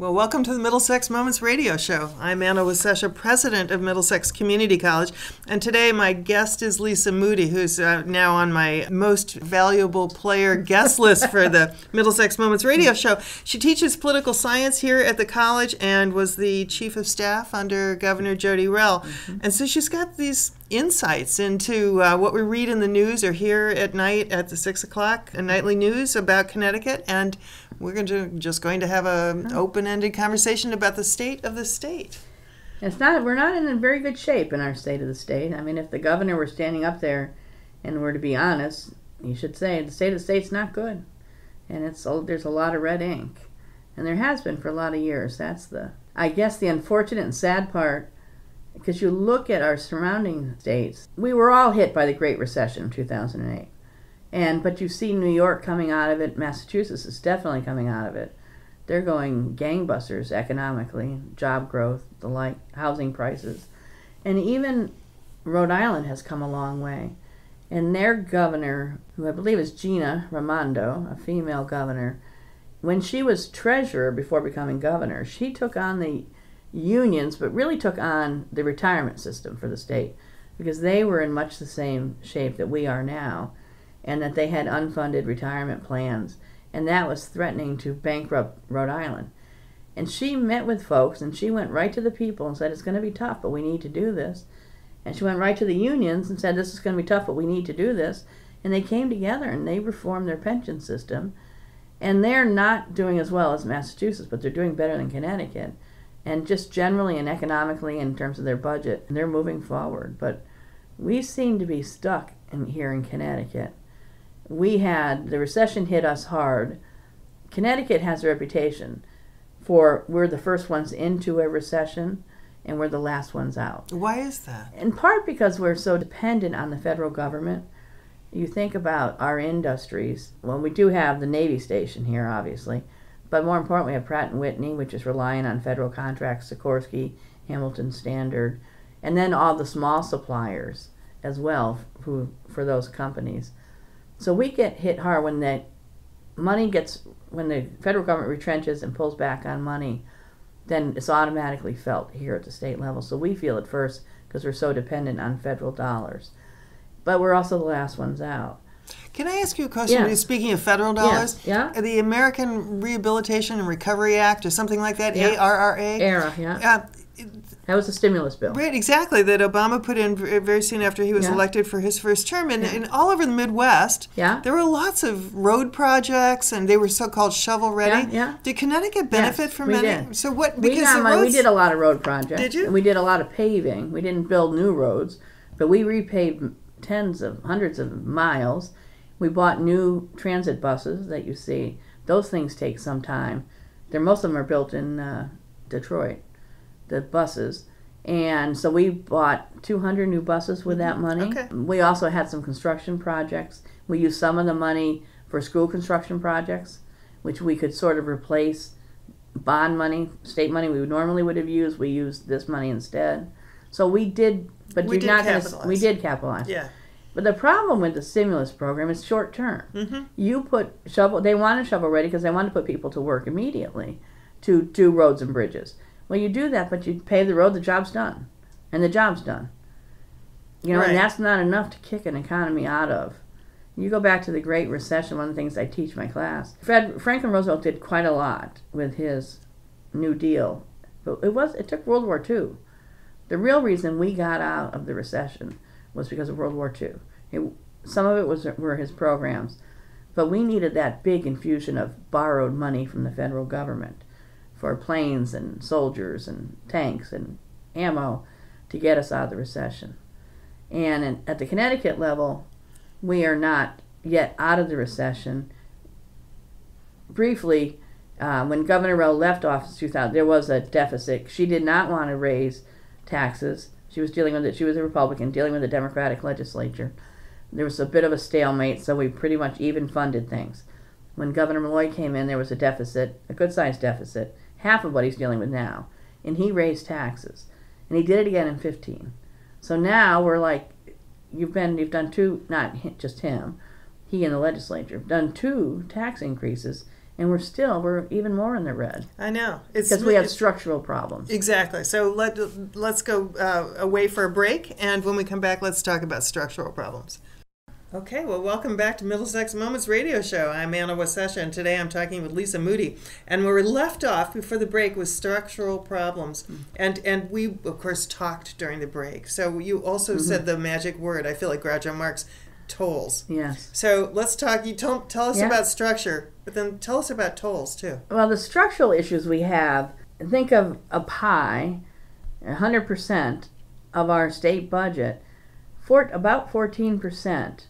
Well, welcome to the Middlesex Moments radio show. I'm Anna Wasescha, president of Middlesex Community College, and today my guest is Lisa Moody, who's now on my most valuable player guest list for the Middlesex Moments radio show. She teaches political science here at the college and was the chief of staff under Governor Jody Rell. And so she's got these insights into what we read in the news or hear at night at the 6 o'clock nightly news about Connecticut, and we're just going to have an open-ended conversation about the state of the state. We're not in a very good shape in our state of the state. I mean, if the governor were standing up there and were to be honest, he should say the state of the state's not good, and there's a lot of red ink, and there has been for a lot of years. That's I guess the unfortunate and sad part. Because you look at our surrounding states, we were all hit by the Great Recession in 2008. But you see New York coming out of it, Massachusetts is definitely coming out of it. They're going gangbusters economically, job growth, the like, housing prices. And even Rhode Island has come a long way. And their governor, who I believe is Gina Raimondo, a female governor, when she was treasurer before becoming governor, she took on the unions, but really took on the retirement system for the state, because they were in much the same shape that we are now, and that they had unfunded retirement plans, and that was threatening to bankrupt Rhode Island. And she met with folks, and she went right to the people and said, it's going to be tough, but we need to do this. And she went right to the unions and said, this is going to be tough, but we need to do this. And they came together and they reformed their pension system, and they're not doing as well as Massachusetts, but they're doing better than Connecticut. And just generally and economically in terms of their budget, they're moving forward. But we seem to be stuck here in Connecticut. The recession hit us hard. Connecticut has a reputation for we're the first ones into a recession and we're the last ones out. Why is that? In part because we're so dependent on the federal government. You think about our industries. Well, we do have the Navy station here, obviously. But more importantly, we have Pratt & Whitney, which is relying on federal contracts, Sikorsky, Hamilton Standard, and then all the small suppliers as well for those companies. So we get hit hard when the federal government retrenches and pulls back on money, then it's automatically felt here at the state level. So we feel it first because we're so dependent on federal dollars. But we're also the last ones out. Can I ask you a question? Yeah. Speaking of federal dollars, yeah. The American Rehabilitation and Recovery Act or something like that, Yeah. ARRA? ERA, yeah. That was a stimulus bill. Right, exactly, that Obama put in very soon after he was elected for his first term. And all over the Midwest, there were lots of road projects, and they were so-called shovel-ready. Yeah. Did Connecticut benefit from we any? Did. So what? We did a lot of road projects. Did you? And we did a lot of paving. We didn't build new roads, but we repaved hundreds of miles. We bought new transit buses that you see. Those things take some time. Most of them are built in Detroit, the buses. And so we bought 200 new buses with that money. Okay. We also had some construction projects. We used some of the money for school construction projects, which we could sort of replace bond money, state money we normally would have used. We used this money instead. So we did, but we did capitalize. Yeah. But the problem with the stimulus program is short term. You put they want a shovel ready because they want to put people to work immediately to do roads and bridges. Well, you do that, but you pave the road, the job's done. And the job's done. Right. And that's not enough to kick an economy out of. You go back to the Great Recession, one of the things I teach my class. Franklin Roosevelt did quite a lot with his New Deal. But it took World War II. The real reason we got out of the recession was because of World War II. Some of it were his programs, but we needed that big infusion of borrowed money from the federal government for planes and soldiers and tanks and ammo to get us out of the recession. And at the Connecticut level, we are not yet out of the recession. Briefly, when Governor Rell left office in 2000, there was a deficit. She did not want to raise taxes. She was dealing with it. She was a Republican dealing with the Democratic legislature. There was a bit of a stalemate, so we pretty much even funded things. When Governor Malloy came in, there was a deficit, a good-sized deficit, half of what he's dealing with now, and he raised taxes, and he did it again in 2015. So now we're like, you've done two, not just him, he and the legislature have done 2 tax increases and we're even more in the red. I know. Because we have structural problems. Exactly. So let's go away for a break, and when we come back, let's talk about structural problems. Okay, well, welcome back to Middlesex Moments Radio Show. I'm Anna Wasescha, and today I'm talking with Lisa Moody. And where we left off before the break was structural problems. And we, of course, talked during the break. So you also said the magic word, I feel like Groucho Marx, tolls. Yes. So let's talk. You tell us about structure, but then tell us about tolls, too. Well, the structural issues we have, think of a pie, 100% of our state budget, about 14%.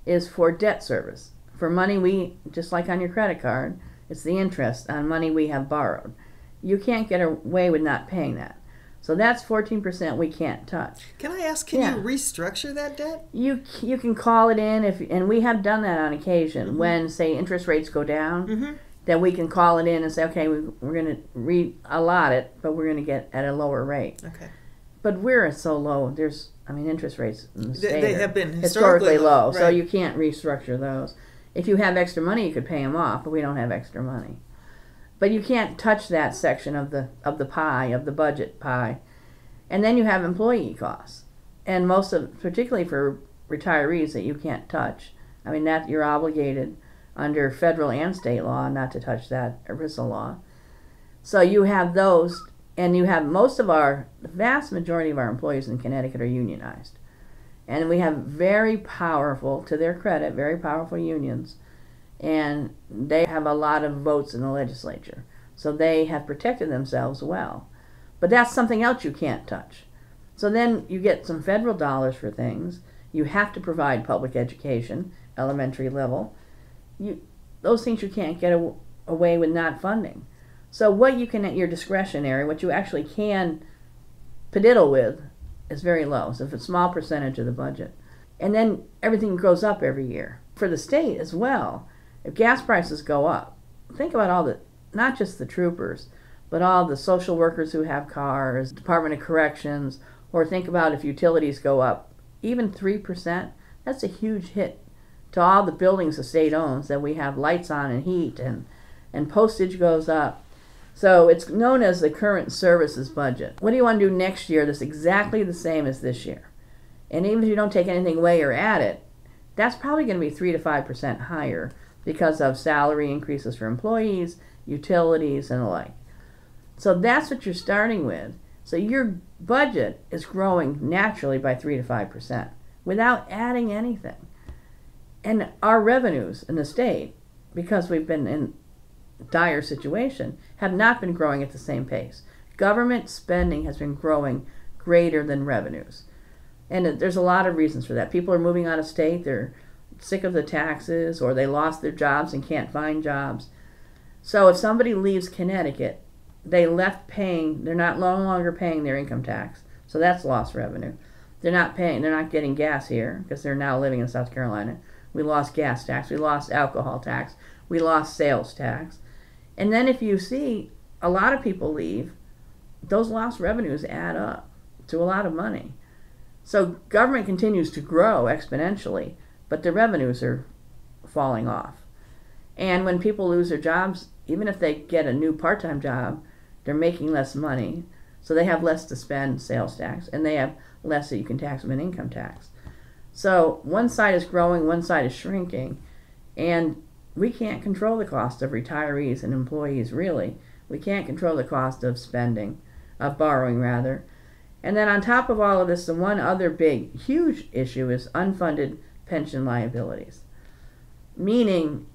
Is for debt service, for money just like on your credit card, it's the interest on money we have borrowed. You can't get away with not paying that. So that's 14% we can't touch. Can I ask, can you restructure that debt? You can call it in, and we have done that on occasion when, say, interest rates go down, that we can call it in and say, okay, we're going to re-allot it, but we're going to get at a lower rate. Okay. But we're so low, interest rates in the state they have been historically low, right. So you can't restructure those. If you have extra money, you could pay them off, but we don't have extra money. But you can't touch that section of the pie, of the budget pie. And then you have employee costs, and particularly for retirees, that you can't touch. I mean, that you're obligated under federal and state law not to touch that ERISA law. So you have those. And you have the vast majority of our employees in Connecticut are unionized. And we have very powerful, to their credit, very powerful unions. And they have a lot of votes in the legislature. So they have protected themselves well. But that's something else you can't touch. So then you get some federal dollars for things. You have to provide public education, elementary level. Those things you can't get away with not funding. So what you can, at your discretionary, what you actually can pediddle with is very low. So it's a small percentage of the budget. And then everything goes up every year. For the state as well, if gas prices go up, think about not just the troopers, but all the social workers who have cars, Department of Corrections, or think about if utilities go up, even 3%, that's a huge hit to all the buildings the state owns that we have lights on and heat, and postage goes up. So it's known as the current services budget. What do you want to do next year that's exactly the same as this year? And even if you don't take anything away or add it, that's probably going to be 3 to 5% higher because of salary increases for employees, utilities, and the like. So that's what you're starting with. So your budget is growing naturally by 3 to 5% without adding anything. And our revenues in the state, because we've been in dire situation, have not been growing at the same pace. Government spending has been growing greater than revenues. And there's a lot of reasons for that. People are moving out of state, they're sick of the taxes, or they lost their jobs and can't find jobs. So if somebody leaves Connecticut, they're no longer paying their income tax. So that's lost revenue. They're not getting gas here because they're now living in South Carolina. We lost gas tax, we lost alcohol tax, we lost sales tax. And then if you see a lot of people leave, those lost revenues add up to a lot of money. So government continues to grow exponentially, but the revenues are falling off. And when people lose their jobs, even if they get a new part-time job, they're making less money, so they have less to spend sales tax, and they have less that you can tax them in income tax. So one side is growing, one side is shrinking, and we can't control the cost of retirees and employees, really. We can't control the cost of borrowing rather. And then on top of all of this, the one other huge issue is unfunded pension liabilities. Meaning,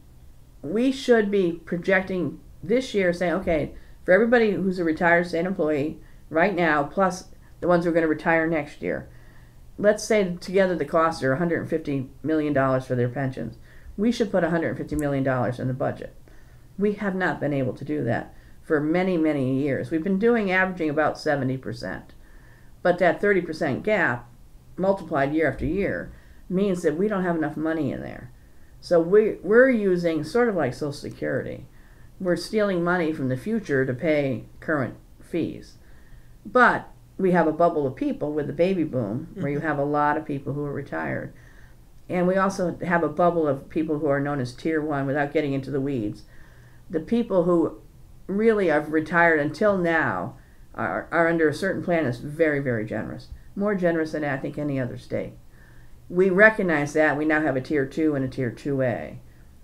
we should be projecting this year, saying, okay, for everybody who's a retired state employee right now, plus the ones who are going to retire next year, let's say together the costs are $150 million for their pensions. We should put $150 million in the budget. We have not been able to do that for many, many years. We've been averaging about 70%. But that 30% gap, multiplied year after year, means that we don't have enough money in there. So we're using sort of like Social Security. We're stealing money from the future to pay current fees. But we have a bubble of people with the baby boom, where you have a lot of people who are retired. And we also have a bubble of people who are known as Tier 1, without getting into the weeds. the people who really have retired until now are under a certain plan that's very, very generous. More generous than I think any other state. We recognize that. We now have a Tier 2 and a Tier 2A.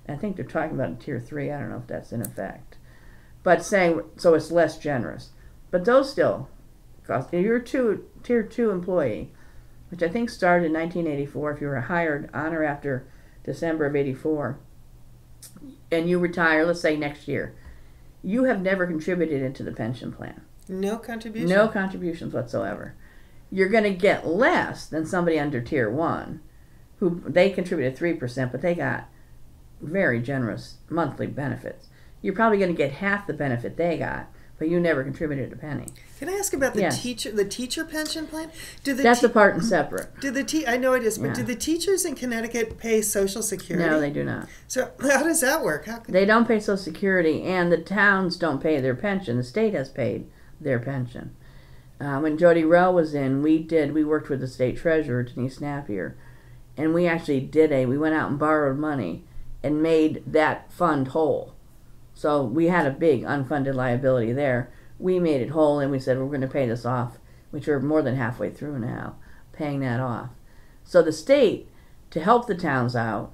I think they're talking about a Tier 3. I don't know if that's in effect. But saying, so it's less generous. But those still cost. If you're a Tier 2 employee, which I think started in 1984, if you were hired on or after December of 84, and you retire, let's say next year, you have never contributed into the pension plan. No contribution? No contributions whatsoever. You're going to get less than somebody under Tier 1, who they contributed 3%, but they got very generous monthly benefits. You're probably going to get half the benefit they got, but you never contributed a penny. Can I ask about the Yes. teacher pension plan? That's apart and separate. I know it is, but Yeah. do the teachers in Connecticut pay Social Security? No, they do not. So how does that work? They don't pay Social Security, and the towns don't pay their pension. The state has paid their pension. When Jody Rowe was in, we worked with the state treasurer, Denise Napier, and we actually we went out and borrowed money and made that fund whole. So we had a big unfunded liability there. We made it whole, and we said we're going to pay this off, which we're more than halfway through now, paying that off. So the state, to help the towns out,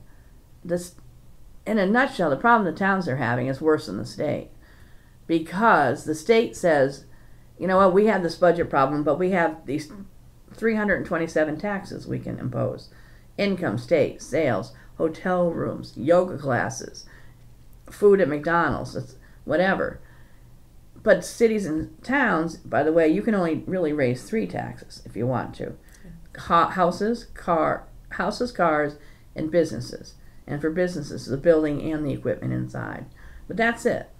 in a nutshell, the problem the towns are having is worse than the state. Because the state says, you know what, we have this budget problem, but we have these 327 taxes we can impose. Income, state, sales, hotel rooms, yoga classes, food at McDonald's, whatever. But cities and towns, by the way, you can only really raise 3 taxes if you want to. Houses, cars, and businesses. And for businesses, the building and the equipment inside. But that's it.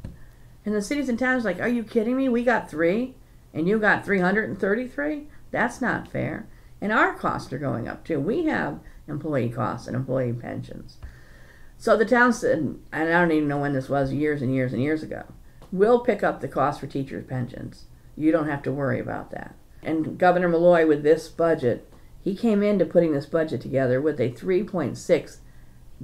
And the cities and towns are like, are you kidding me? We got 3, and you got 333? That's not fair. And our costs are going up too. We have employee costs and employee pensions. So the town said, and I don't even know when this was, years and years and years ago, we'll pick up the cost for teachers' pensions. You don't have to worry about that. And Governor Malloy, with this budget, he came into putting this budget together with a $3.6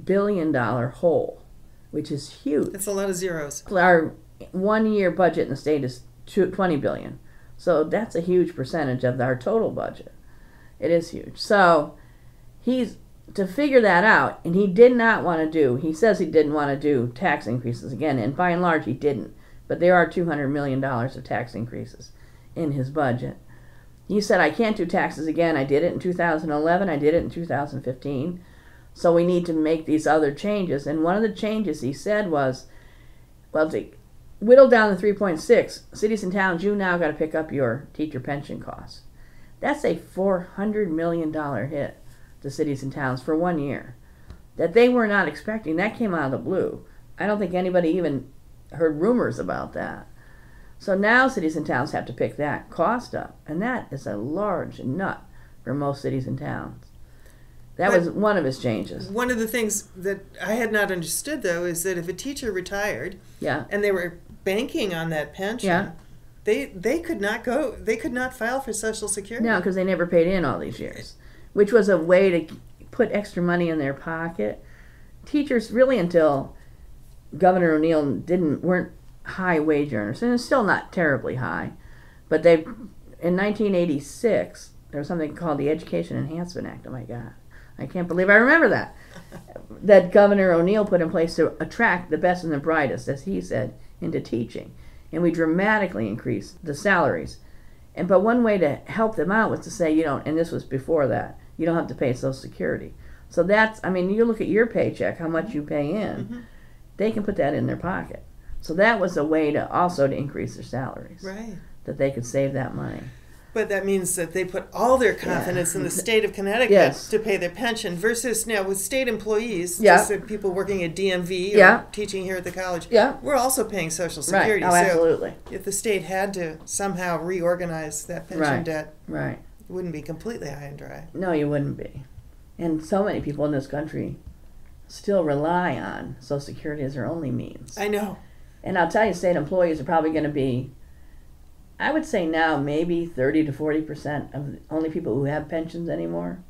billion hole, which is huge. That's a lot of zeros. Our 1-year budget in the state is $20 billion. So that's a huge percentage of our total budget. It is huge. So he's to figure that out, and he did not want to he says he didn't want to do tax increases again, and by and large he didn't. But there are $200 million of tax increases in his budget. He said, I can't do taxes again. I did it in 2011. I did it in 2015. So we need to make these other changes. And one of the changes he said was, well, to whittle down the 3.6, cities and towns, you now got to pick up your teacher pension costs. That's a $400 million hit to cities and towns for 1 year that they were not expecting. That came out of the blue. I don't think anybody even heard rumors about that. So now cities and towns have to pick that cost up, and that is a large nut for most cities and towns. That was one of his changes. One of the things that I had not understood, though, is that if a teacher retired and they were banking on that pension, they could not file for Social Security. No, because they never paid in all these years, which was a way to put extra money in their pocket. Teachers, really until Governor O'Neill weren't high wage earners, and it's still not terribly high, but in 1986, there was something called the Education Enhancement Act. Oh my God, I can't believe I remember that. That Governor O'Neill put in place to attract the best and the brightest, as he said, into teaching. And we dramatically increased the salaries. But one way to help them out was to say, and this was before that, you don't have to pay Social Security. So you look at your paycheck, how much you pay in, they can put that in their pocket. So that was a way to increase their salaries. Right. That they could save that money. But that means that they put all their confidence in the state of Connecticut to pay their pension versus now with state employees, just the people working at DMV or teaching here at the college, we're also paying Social Security. Right. Oh, absolutely. So if the state had to somehow reorganize that pension debt, it wouldn't be completely high and dry. No, you wouldn't be. And so many people in this country still rely on Social Security as their only means. I know. And I'll tell you, state employees are probably going to be, I would say now, maybe 30 to 40% of the only people who have pensions anymore.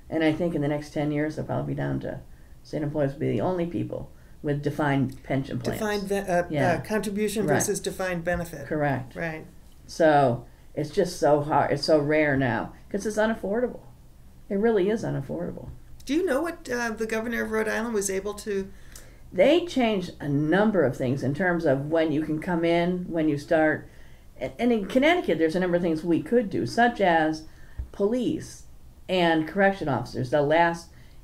And I think in the next 10 years, they'll probably be down to state employees will be the only people with defined pension plans. Contribution versus defined benefit. Correct. Right. So it's just so hard. It's so rare now because it's unaffordable. It really is unaffordable. Do you know what the governor of Rhode Island was able to? They changed a number of things in terms of when you can come in, when you start. And in Connecticut, there's a number of things we could do, such as police and correction officers.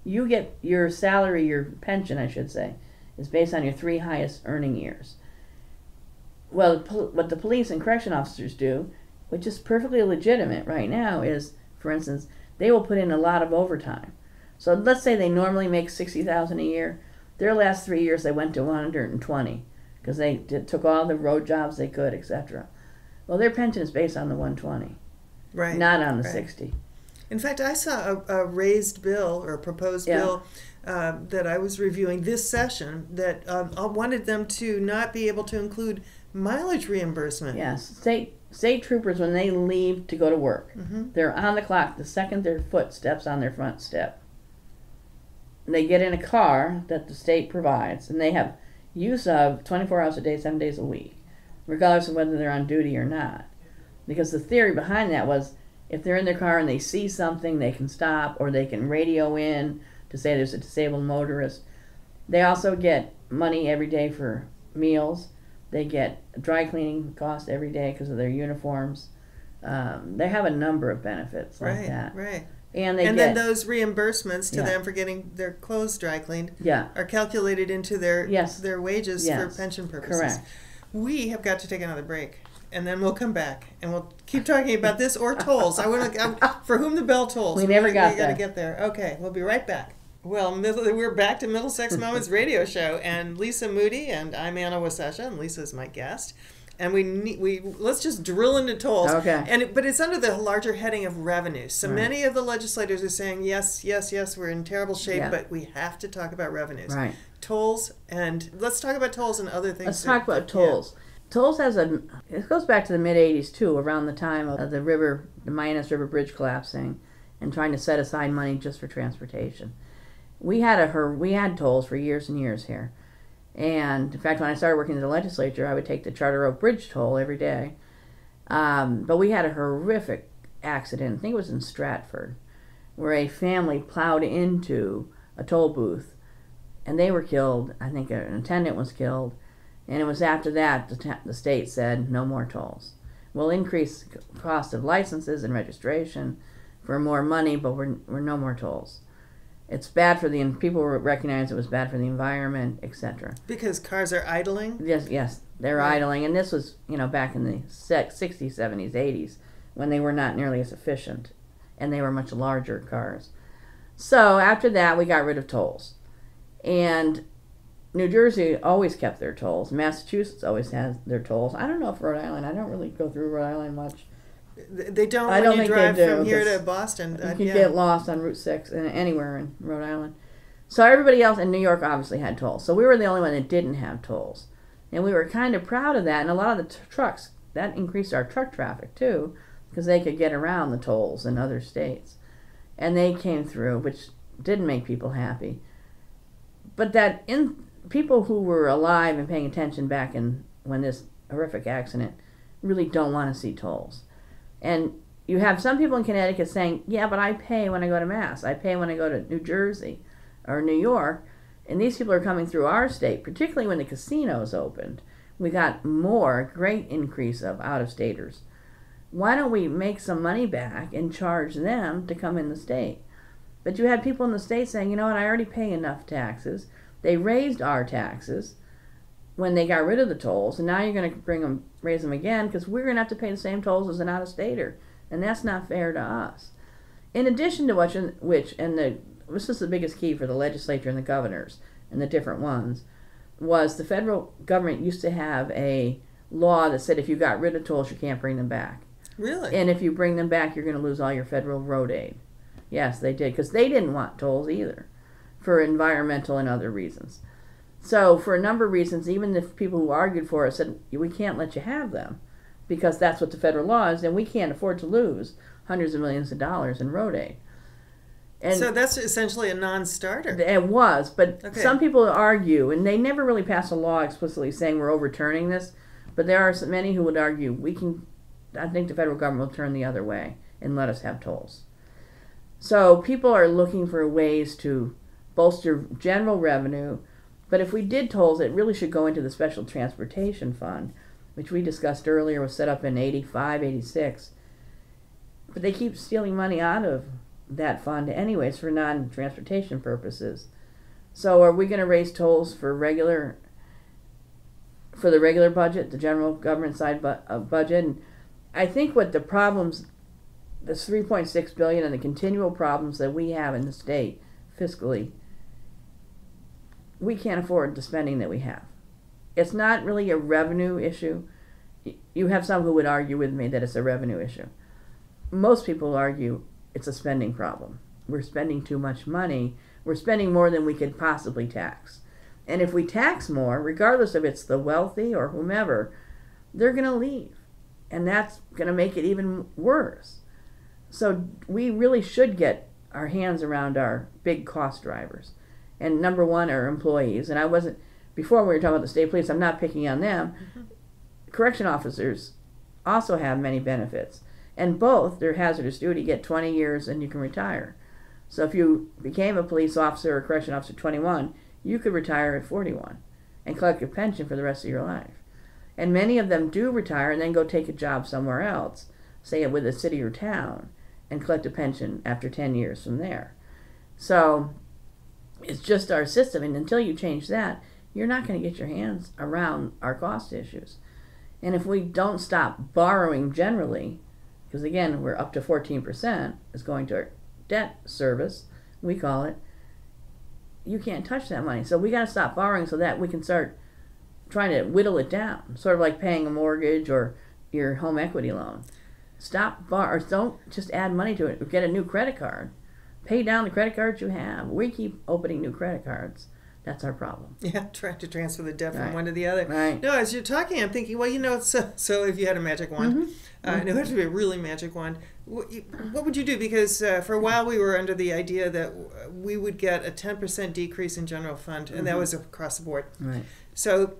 You get your salary, your pension, I should say, is based on your 3 highest earning years. Well, what the police and correction officers do, which is perfectly legitimate right now, is, for instance, they will put in a lot of overtime. So let's say they normally make $60,000 a year. Their last 3 years, they went to 120 because they took all the road jobs they could, etc. Well, their pension is based on the 120, right? Not on the 60. In fact, I saw a raised bill or a proposed bill that I was reviewing this session that wanted them to not be able to include mileage reimbursement. Yes, state troopers, when they leave to go to work, they're on the clock the second their foot steps on their front step. They get in a car that the state provides, and they have use of 24 hours a day, 7 days a week, regardless of whether they're on duty or not. Because the theory behind that was if they're in their car and they see something, they can stop, or they can radio in to say there's a disabled motorist. They also get money every day for meals. They get dry cleaning costs every day because of their uniforms. They have a number of benefits like that. Right. And then those reimbursements to them for getting their clothes dry cleaned are calculated into their wages for pension purposes. Correct. We have got to take another break, and then we'll come back and we'll keep talking about this or tolls. I want to for whom the bell tolls. We got to get there. Okay, we'll be right back. Well, we're back to Middlesex Moments Radio Show, and Lisa Moody, and I'm Anna Wasescha, and Lisa's my guest. And let's just drill into tolls. Okay. But it's under the larger heading of revenue. So many of the legislators are saying, yes, we're in terrible shape, but we have to talk about revenues. Right. Tolls, and let's talk about tolls and other things. Let's talk about tolls. Tolls it goes back to the mid-'80s too, around the time of the Minas River Bridge collapsing and trying to set aside money just for transportation. We had tolls for years and years here. And in fact, when I started working in the legislature, I would take the Charter Oak Bridge toll every day. But we had a horrific accident, I think it was in Stratford, where a family plowed into a toll booth and they were killed. I think an attendant was killed. And it was after that the state said no more tolls. We'll increase the cost of licenses and registration for more money, but we're no more tolls. It's bad for people recognize it was bad for the environment, etc. Because cars are idling? Yes, they're idling. And this was, back in the 60s, 70s, 80s, when they were not nearly as efficient, and they were much larger cars. So after that, we got rid of tolls. And New Jersey always kept their tolls. Massachusetts always has their tolls. I don't know if Rhode Island, I don't really go through Rhode Island much. They don't when you drive from here to Boston. You can get lost on Route 6 and anywhere in Rhode Island. So everybody else in New York obviously had tolls. So we were the only one that didn't have tolls. And we were kind of proud of that. And a lot of the trucks, that increased our truck traffic too, because they could get around the tolls in other states. And they came through, which didn't make people happy. But people who were alive and paying attention back when this horrific accident really don't want to see tolls. And you have some people in Connecticut saying, yeah, but I pay when I go to Mass. I pay when I go to New Jersey or New York. And these people are coming through our state, particularly when the casinos opened. We got great increase of out-of-staters. Why don't we make some money back and charge them to come in the state? But you had people in the state saying, you know what, I already pay enough taxes. They raised our taxes when they got rid of the tolls, and now you're going to raise them again because we're going to have to pay the same tolls as an out-of-stater, and that's not fair to us. In addition to this is the biggest key for the legislature and the governors and the different ones, was the federal government used to have a law that said if you got rid of tolls, you can't bring them back. Really? And if you bring them back, you're going to lose all your federal road aid. Yes, they did, because they didn't want tolls either, for environmental and other reasons. So for a number of reasons, even the people who argued for it said, we can't let you have them because that's what the federal law is, and we can't afford to lose hundreds of millions of dollars in road aid. And so that's essentially a non-starter. It was, but Okay. some people argue, and they never really pass a law explicitly saying we're overturning this, but there are many who would argue I think the federal government will turn the other way and let us have tolls. So people are looking for ways to bolster general revenue, but if we did tolls, it really should go into the Special Transportation Fund, which we discussed earlier was set up in 85, 86. But they keep stealing money out of that fund anyways for non-transportation purposes. So are we going to raise tolls for the regular budget, the general government side budget? And I think what the problems, the $3.6 billion and the continual problems that we have in the state fiscally, we can't afford the spending that we have. It's not really a revenue issue. You have some who would argue with me that it's a revenue issue. Most people argue it's a spending problem. We're spending too much money. We're spending more than we could possibly tax. And if we tax more, regardless if it's the wealthy or whomever, they're going to leave. And that's going to make it even worse. So we really should get our hands around our big cost drivers. And number one are employees. And before we were talking about the state police, I'm not picking on them. Mm-hmm. Correction officers also have many benefits. And both, they're hazardous duty, get 20 years and you can retire. So if you became a police officer or a correction officer at 21, you could retire at 41 and collect your pension for the rest of your life. And many of them do retire and then go take a job somewhere else, say with a city or town, and collect a pension after 10 years from there. So it's just our system, and until you change that, you're not going to get your hands around our cost issues. And if we don't stop borrowing generally, because again, we're up to 14% is going to our debt service, we call it, you can't touch that money. So we got to stop borrowing so that we can start trying to whittle it down, sort of like paying a mortgage or your home equity loan. Stop don't just add money to it or get a new credit card. Pay down the credit cards you have. We keep opening new credit cards. That's our problem. Yeah, trying to transfer the debt from one to the other. Right. No, as you're talking, I'm thinking, well, so if you had a magic wand, and it would have to be a really magic wand, what would you do? Because for a while we were under the idea that we would get a 10% decrease in general fund, and that was across the board. Right. So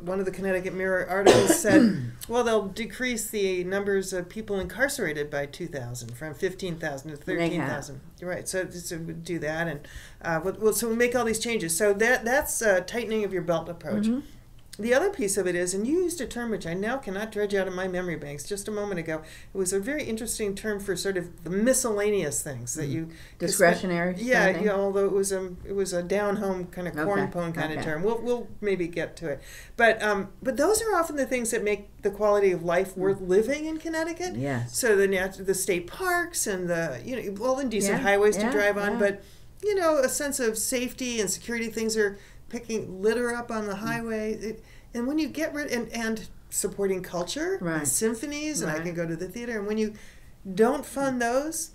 one of the Connecticut Mirror articles said, well, they'll decrease the numbers of people incarcerated by 2,000, from 15,000 to 13,000. Right, so we do that, and so we make all these changes. So that's a tightening of your belt approach. Mm-hmm. The other piece of it is, and you used a term which I now cannot dredge out of my memory banks just a moment ago. It was a very interesting term for sort of the miscellaneous things that you... Discretionary? Yeah, although it was a down-home kind of corn-pone kind of term. We'll maybe get to it. But those are often the things that make the quality of life worth living in Connecticut. Yes. So the state parks and the, all the decent highways to drive on, but, a sense of safety and security, things are... picking litter up on the highway, and when you get rid and supporting culture, and symphonies, and I can go to the theater, and when you don't fund those,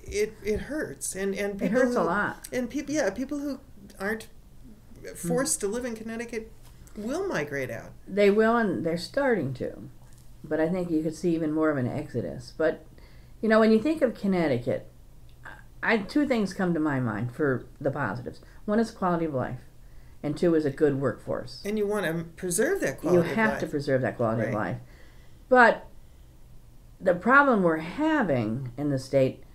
it hurts, and people it hurts a lot, and people who aren't forced to live in Connecticut will migrate out. They will, and they're starting to, but I think you could see even more of an exodus. But when you think of Connecticut, two things come to my mind for the positives. One is quality of life. And two is a good workforce. And you want to preserve that quality of life. You have to preserve that quality of life. But the problem we're having in the state,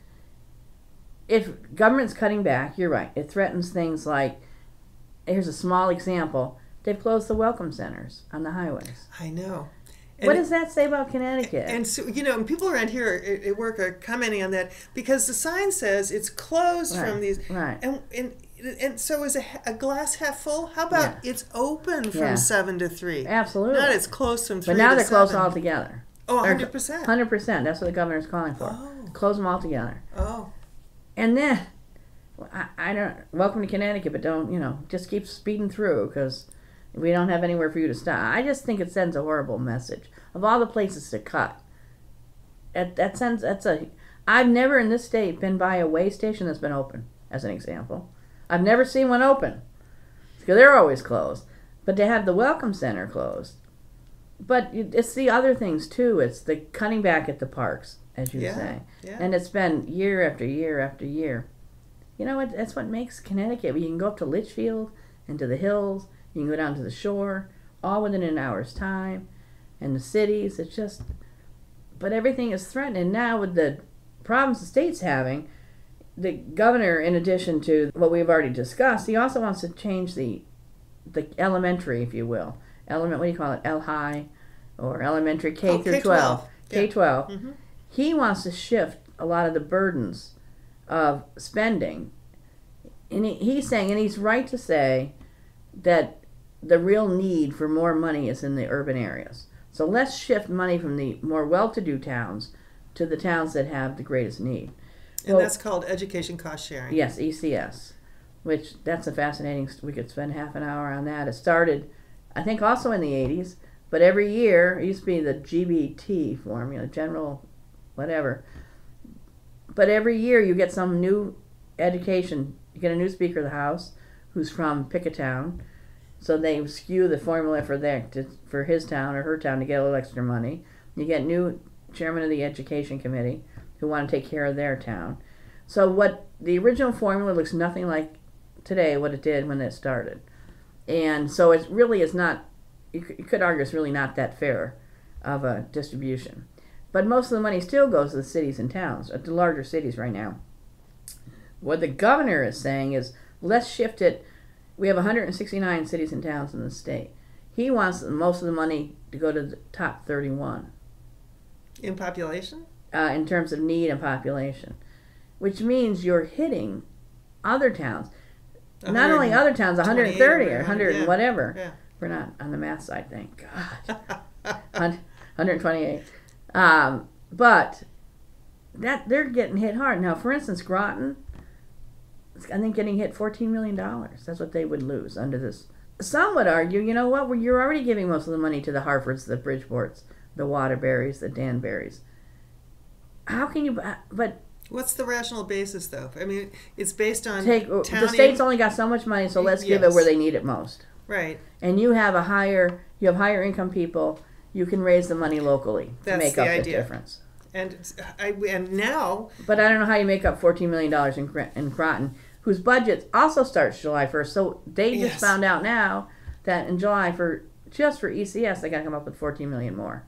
if government's cutting back, you're right, it threatens things like, here's a small example, they've closed the welcome centers on the highways. I know. And what does that say about Connecticut? And so, and people around here at work are commenting on that because the sign says it's closed from these. Right. And so is a glass half full? How about it's open from 7 to 3? Absolutely. Not it's closed from 3 to 7. But now they're closed altogether. Oh, 100%. 100%. That's what the governor's calling for. Oh. Close them all together. Oh. And then, I don't, welcome to Connecticut, but don't, just keep speeding through because we don't have anywhere for you to stop. I just think it sends a horrible message. Of all the places to cut, I've never in this state been by a way station that's been open, as an example. I've never seen one open because they're always closed. But to have the welcome center closed. But it's the other things too. It's the cutting back at the parks, as you say. Yeah. And it's been year after year after year. You know what? That's what makes Connecticut. You can go up to Litchfield and to the hills. You can go down to the shore, all within an hour's time. And the cities, it's just... But everything is threatened. And now with the problems the state's having, the governor, in addition to what we've already discussed, he also wants to change the elementary, if you will. What do you call it? L-high or elementary K through 12. K-12. Mm-hmm. He wants to shift a lot of the burdens of spending. And he's saying, and he's right to say, that the real need for more money is in the urban areas. So let's shift money from the more well-to-do towns to the towns that have the greatest need. And that's called education cost sharing. Yes, ECS, which that's a fascinating, we could spend half an hour on that. It started, I think, also in the 80s, but every year, it used to be the GBT formula, general whatever. But every year you get some new education, you get a new Speaker of the House who's from pick a town, so they skew the formula for his town or her town to get a little extra money. You get new chairman of the Education Committee who want to take care of their town. So what the original formula looks nothing like today what it did when it started. And so it really is not, you could argue it's really not that fair of a distribution. But most of the money still goes to the cities and towns, the larger cities right now. What the governor is saying is, let's shift it. We have 169 cities and towns in the state. He wants most of the money to go to the top 31. In population? In terms of need and population. Which means you're hitting other towns. Not only other towns, 130 or 100 and whatever. Yeah. We're not on the math side, thank God. 128. But that they're getting hit hard. Now, for instance, Groton, I think getting hit $14 million. That's what they would lose under this. Some would argue, you know what, you're already giving most of the money to the Harfords, the Bridgeports, the Waterburys, the Danburys. How can you, but... What's the rational basis, though? I mean, it's based on... The state's only got so much money, so let's give it where they need it most. Right. And you have higher income people, you can raise the money locally to make up the difference. And now... But I don't know how you make up $14 million in Groton, whose budget also starts July 1st. So they just found out now that in July, just for ECS, they got to come up with $14 million more.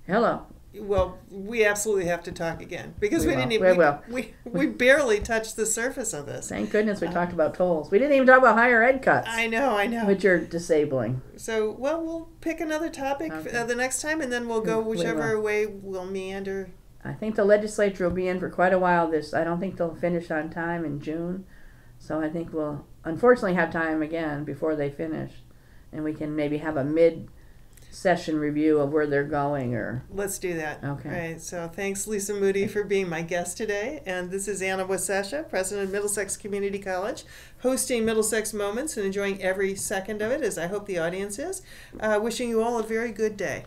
Hello. Well, we absolutely have to talk again because we barely touched the surface of this. Thank goodness we talked about tolls. We didn't even talk about higher ed cuts. I know. Which are disabling. So, we'll pick another topic the next time, and then we'll go whichever way we'll meander. I think the legislature will be in for quite a while. I don't think they'll finish on time in June, so I think we'll unfortunately have time again before they finish, and we can maybe have a mid-session review of where they're going. Let's do that. Okay. All right. So thanks, Lisa Moody, for being my guest today. And this is Anna Wasescha, president of Middlesex Community College, hosting Middlesex Moments and enjoying every second of it, as I hope the audience is. Wishing you all a very good day.